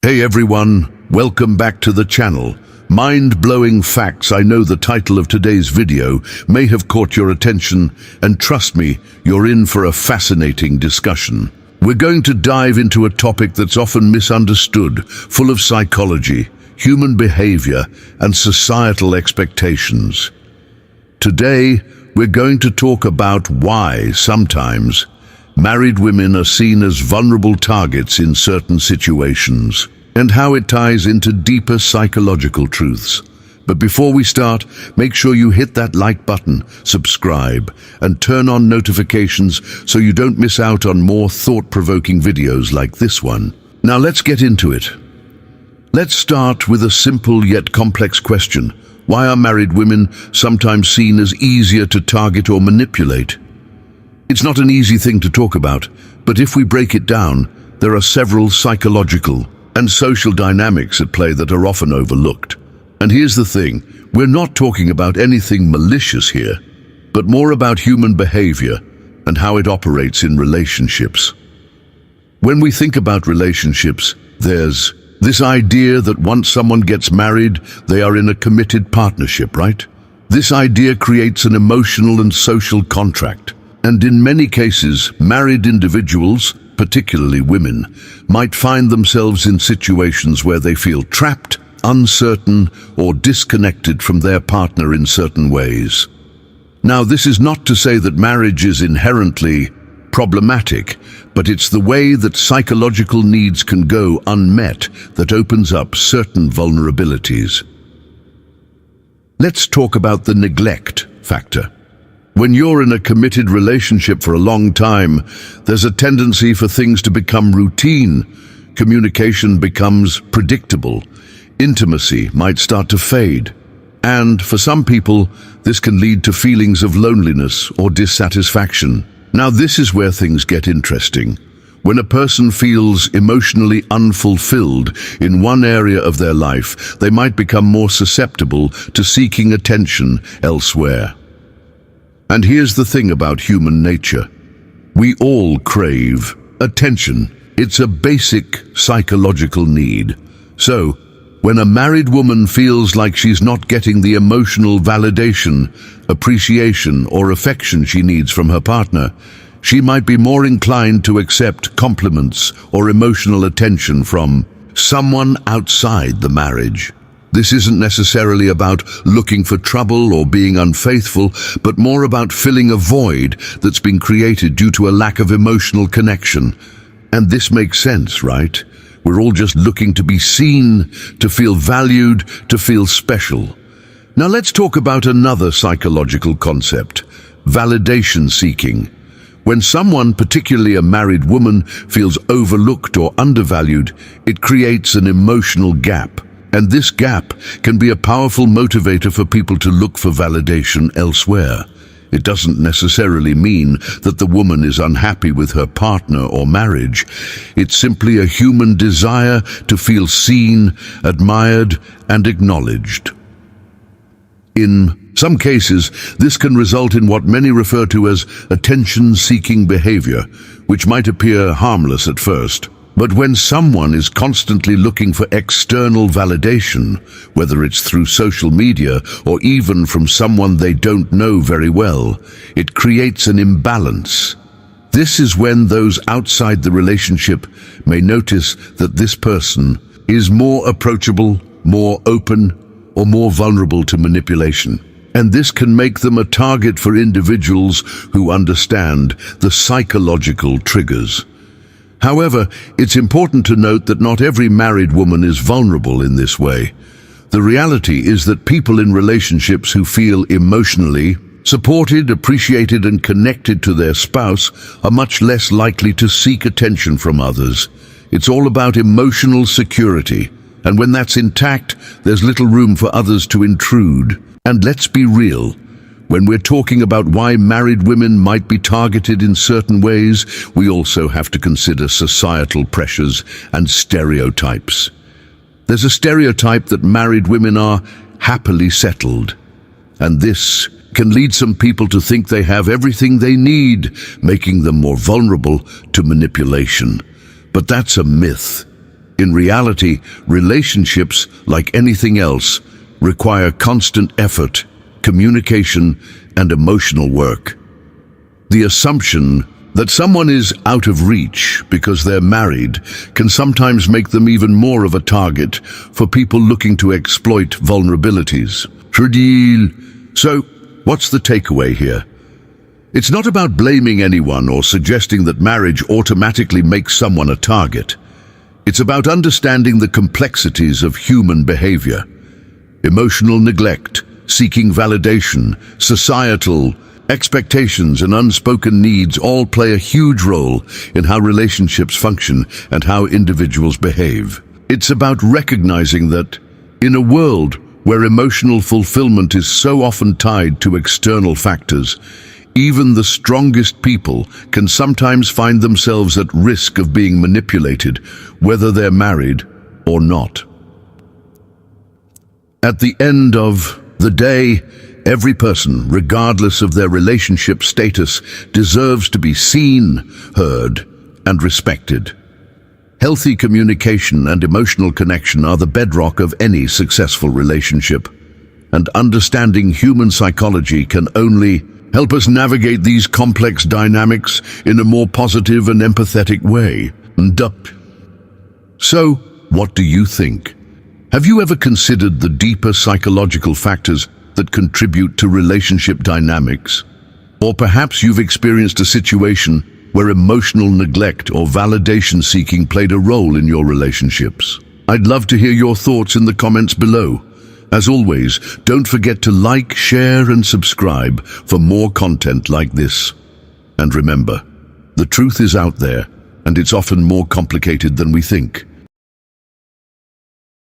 Hey everyone, welcome back to the channel. Mind-blowing facts. I know the title of today's video may have caught your attention, and trust me, you're in for a fascinating discussion. We're going to dive into a topic that's often misunderstood, full of psychology, human behavior, and societal expectations. Today, we're going to talk about why sometimes married women are seen as vulnerable targets in certain situations, and how it ties into deeper psychological truths. But before we start, make sure you hit that like button, subscribe, and turn on notifications so you don't miss out on more thought-provoking videos like this one. Now let's get into it. Let's start with a simple yet complex question. Why are married women sometimes seen as easier to target or manipulate? It's not an easy thing to talk about, but if we break it down, there are several psychological and social dynamics at play that are often overlooked. And here's the thing, we're not talking about anything malicious here, but more about human behavior and how it operates in relationships. When we think about relationships, there's this idea that once someone gets married, they are in a committed partnership, right? This idea creates an emotional and social contract. And in many cases, married individuals, particularly women, might find themselves in situations where they feel trapped, uncertain, or disconnected from their partner in certain ways. Now, this is not to say that marriage is inherently problematic, but it's the way that psychological needs can go unmet that opens up certain vulnerabilities. Let's talk about the neglect factor. When you're in a committed relationship for a long time, there's a tendency for things to become routine. Communication becomes predictable. Intimacy might start to fade. And for some people, this can lead to feelings of loneliness or dissatisfaction. Now, this is where things get interesting. When a person feels emotionally unfulfilled in one area of their life, they might become more susceptible to seeking attention elsewhere. And here's the thing about human nature. We all crave attention. It's a basic psychological need. So, when a married woman feels like she's not getting the emotional validation, appreciation, or affection she needs from her partner, she might be more inclined to accept compliments or emotional attention from someone outside the marriage. This isn't necessarily about looking for trouble or being unfaithful, but more about filling a void that's been created due to a lack of emotional connection. And this makes sense, right? We're all just looking to be seen, to feel valued, to feel special. Now let's talk about another psychological concept, validation seeking. When someone, particularly a married woman, feels overlooked or undervalued, it creates an emotional gap. And this gap can be a powerful motivator for people to look for validation elsewhere. It doesn't necessarily mean that the woman is unhappy with her partner or marriage. It's simply a human desire to feel seen, admired, and acknowledged. In some cases, this can result in what many refer to as attention-seeking behavior, which might appear harmless at first. But when someone is constantly looking for external validation, whether it's through social media or even from someone they don't know very well, it creates an imbalance. This is when those outside the relationship may notice that this person is more approachable, more open, or more vulnerable to manipulation. And this can make them a target for individuals who understand the psychological triggers. However, it's important to note that not every married woman is vulnerable in this way. The reality is that people in relationships who feel emotionally supported, appreciated, and connected to their spouse are much less likely to seek attention from others. It's all about emotional security, and when that's intact, there's little room for others to intrude. And let's be real. When we're talking about why married women might be targeted in certain ways, we also have to consider societal pressures and stereotypes. There's a stereotype that married women are happily settled, and this can lead some people to think they have everything they need, making them more vulnerable to manipulation. But that's a myth. In reality, relationships, like anything else, require constant effort, communication, and emotional work. The assumption that someone is out of reach because they're married can sometimes make them even more of a target for people looking to exploit vulnerabilities. So, what's the takeaway here? It's not about blaming anyone or suggesting that marriage automatically makes someone a target. It's about understanding the complexities of human behavior. Emotional neglect, seeking validation, societal expectations, and unspoken needs all play a huge role in how relationships function and how individuals behave. It's about recognizing that, in a world where emotional fulfillment is so often tied to external factors, even the strongest people can sometimes find themselves at risk of being manipulated, whether they're married or not. At the end of the day, every person, regardless of their relationship status, deserves to be seen, heard, and respected. Healthy communication and emotional connection are the bedrock of any successful relationship, and understanding human psychology can only help us navigate these complex dynamics in a more positive and empathetic way. So, what do you think? Have you ever considered the deeper psychological factors that contribute to relationship dynamics? Or perhaps you've experienced a situation where emotional neglect or validation seeking played a role in your relationships. I'd love to hear your thoughts in the comments below. As always, don't forget to like, share, and subscribe for more content like this. And remember, the truth is out there, and it's often more complicated than we think.